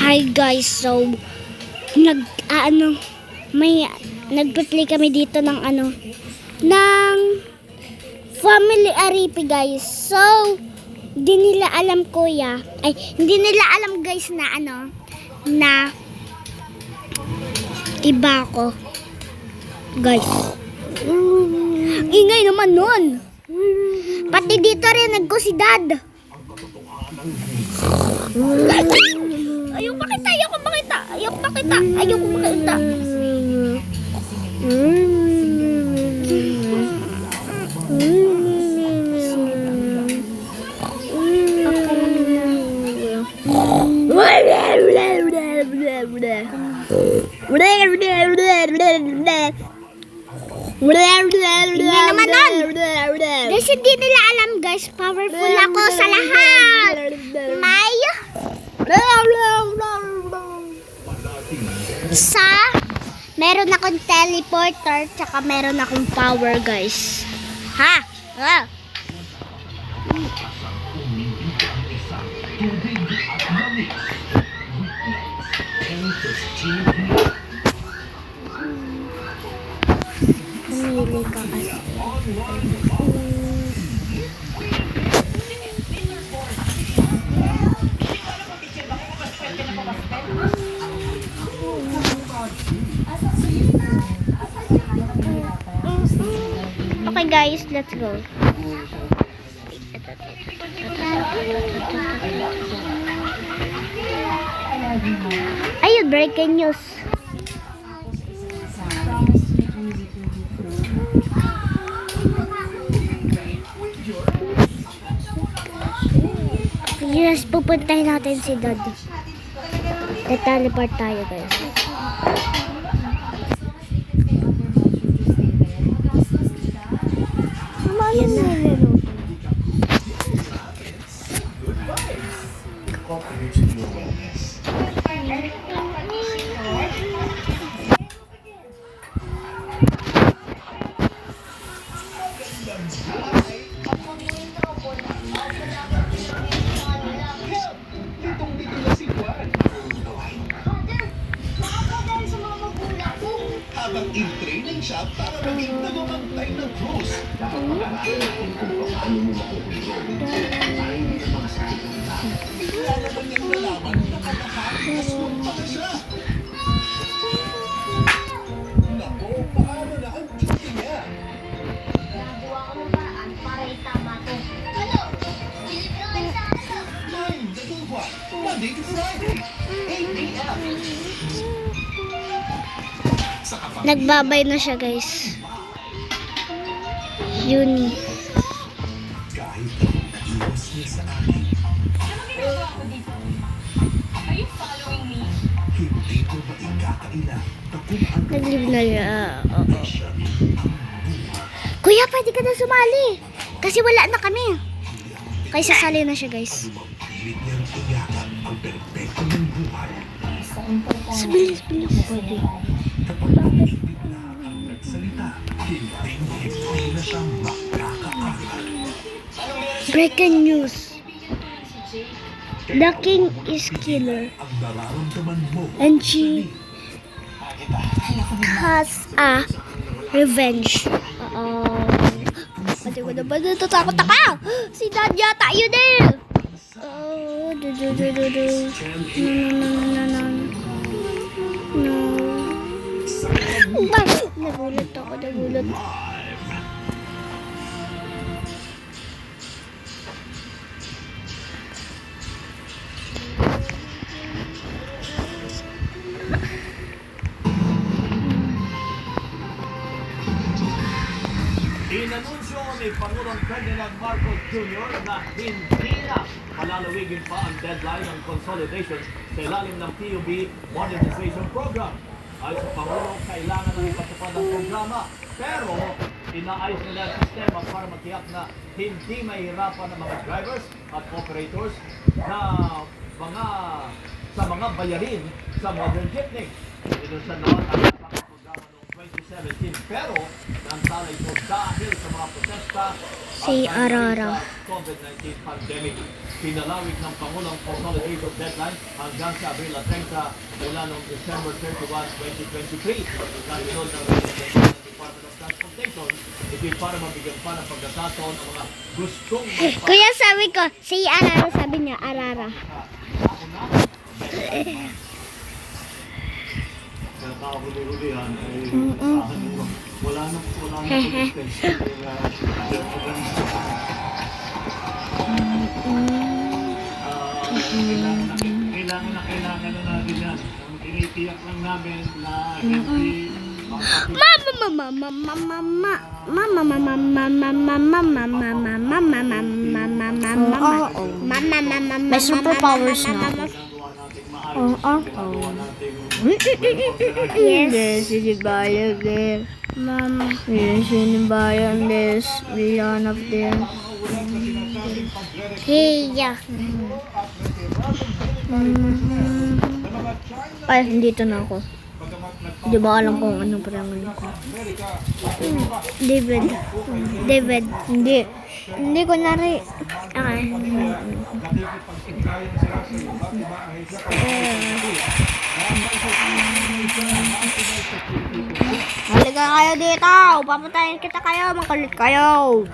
Hi guys, so nagpe-play kami dito ng ng family Aripi guys. So hindi nila alam hindi nila alam guys na na iba ko. Guys. Ingay naman nun. Pati dito rin ko si Dad. Ayoko makita. Hindi naman nun. Kasi hindi nila alam guys, powerful ako sa lahat. Meron akong teleporter, tsaka meron akong power guys. Ha? Pumili ka kasi. Okay guys, let's go. Ayun, breaking news. Yes, pupuntahin natin si Dad. Teleport tayo guys. Yan na. Habang in-training siya para maging namamantay ng cruise. Napapakalain kung paano mo makukontrol. Bigla naman niyang nalaman na kalahati aswang pala siya. Nako, paano na ang titi niya? Nagawa ko ng paraan para itama to. Ano? Silip naman sa Mind the Dulwa, Monday to Friday, 8 p.m. Nagbabay na siya guys. Uni. Kahit iwas niya sa akin, hindi ko maikakaila na kung ano Naglib na niya. Oo. siya. Kuya, pwede ka na sumali. Kasi wala na kami. Kaya sasali na siya guys. Pilit niyang iyakap ang perpekto ng buhay. Bilis. Kapag nakikibig na ang nagsalita, hindi na siyang makakaaral. Breaking news. The king is killer. Ang nararamdaman mo And she has a revenge. Pati ko na ba natatakot ako? Si Dad yata yun eh. No. Nagulat ako. Inanunsyo ni Pangulong Ferdinand Marcos Jr. na hindi na palalawigin pa ang deadline ng consolidation sa ilalim ng PUB Modernization Program. Ayon sa Pangulo, kailangan na ipatupad ang programa, pero inaayos nila ang sistema para matiyak na hindi mahirapan ng mga drivers at operators na sa mga bayarin sa modern jeepney. Ito sa noon ang programa noong 2017, pero naantala ito dahil sa mga protesta Si Arara. sa COVID-19 pandemic. Pinalawig ng Pangulong Consolidated Deadline hanggang sa Abril 30 mula noong December 31, 2023. Kasunod ng recommendation ng Department of Transportation, ito para mabigyan pa ng pagkakataon ang mga gustong Kuya, sabi ko, si Arara, sabi niya, Arara. Nakakahuli-hulihan ay sa akin mo. Wala nang consistent. Kailangan na natin yan. Ang tinitiyak lang namin na hindi May superpowers na ako. Yes. Mama. Yes, bayan this. Beyond of this. Hiya. Ay, dito na ako. Di ba alam kung anong parangan ko? David. Hindi ko nari. Okay. Halika kayo dito. Papatayin kita kayo. Makulit kayo.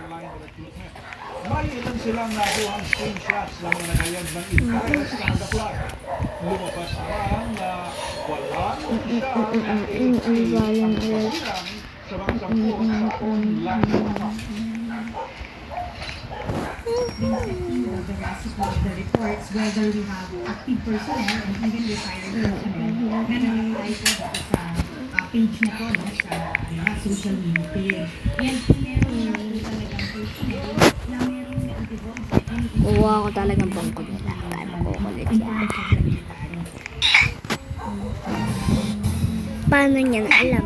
May ilan silang nakuhang screenshots ng mga nagayad ng entire Skandaplat. Lumabas naman na walang isa sa mga sampu sa online account. The rest of the reports, whether we have active personnel and even retired personnel na nangyayon po dito sa page na to, no, sa social media page. And kung meron na po talagang personnel na meron na involved sa any Kuha ko talagang bangko nila. Paano ko kulit siya? Paano niya na alam?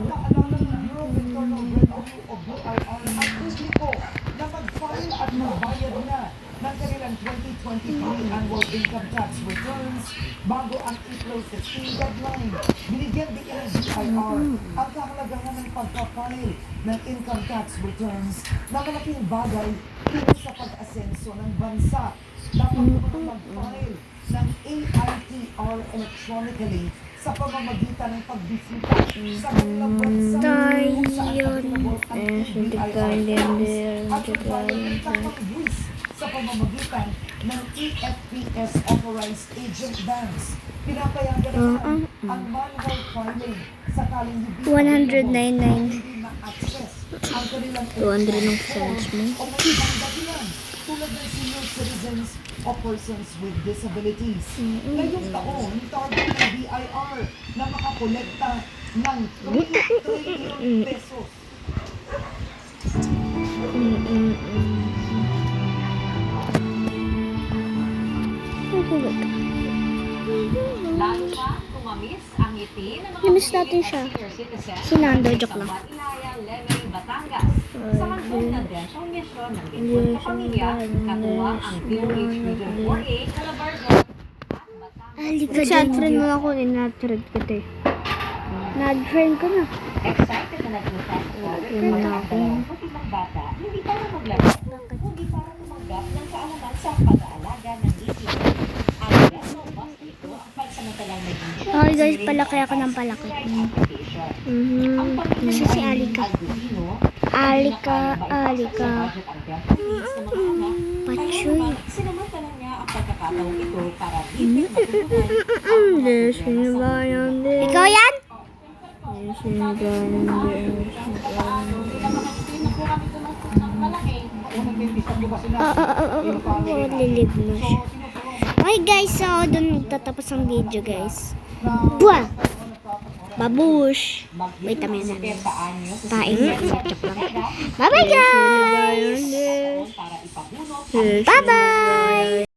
Na mag-file at magbayad na ng kanilang 2023 annual income tax returns bago ang April 15 deadline. Binigyan din ng BIR ang kahalagahan ng pagpa-file ng income tax returns na malaking bagay tungkol sa pag-asenso ng bansa. Dapat naman mag-file ng AITR electronically sa pamamagitan ng pagbisita sa kanilang bansa kung saan available ang BIR at magbayad ng buwis sa pamamagitan ng EFPS authorized agent banks. Pinapayagan naman ang manual filing sakaling hindi ma-access ang kanilang 200 ng friends mo. o may ibang dahilan tulad ng senior citizens o persons with disabilities. Ngayong taon, target ng BIR na makakolekta ng 3 trillion pesos. Lalo pa tumamis ang ngiti ng mga Namiss natin siya. senior citizens Si Nando, joke lang. sa Batilayan, Lemay, Batangas. Sa handog ng densyong misyon ng Gitpon sa Pamilya, katuwang ang DOH Region 4A, Calabarzon at Batangas. Halika dyan. Friend mo ako, in-thread kita eh. Nag-friend ko na. Excited na nag-request order ng mga dalawang bata, hindi para maglaro, kundi para tumanggap ng kaalaman sa pag-aalaga ng isip. Ang Resto Bus ito ang pansamantalang naging Okay guys, palaki ako ng palaki. application. Kasi si Alika. Alika. Pachoy. Sinamantala niya ang pagkakataong ito para higit matutunan Ikaw yan? Lilib mo siya. Okay guys, so doon tatapos ang video guys. Buwan! Babush! Wait a minute. Taing. Bye bye guys! para ipabunot Bye bye!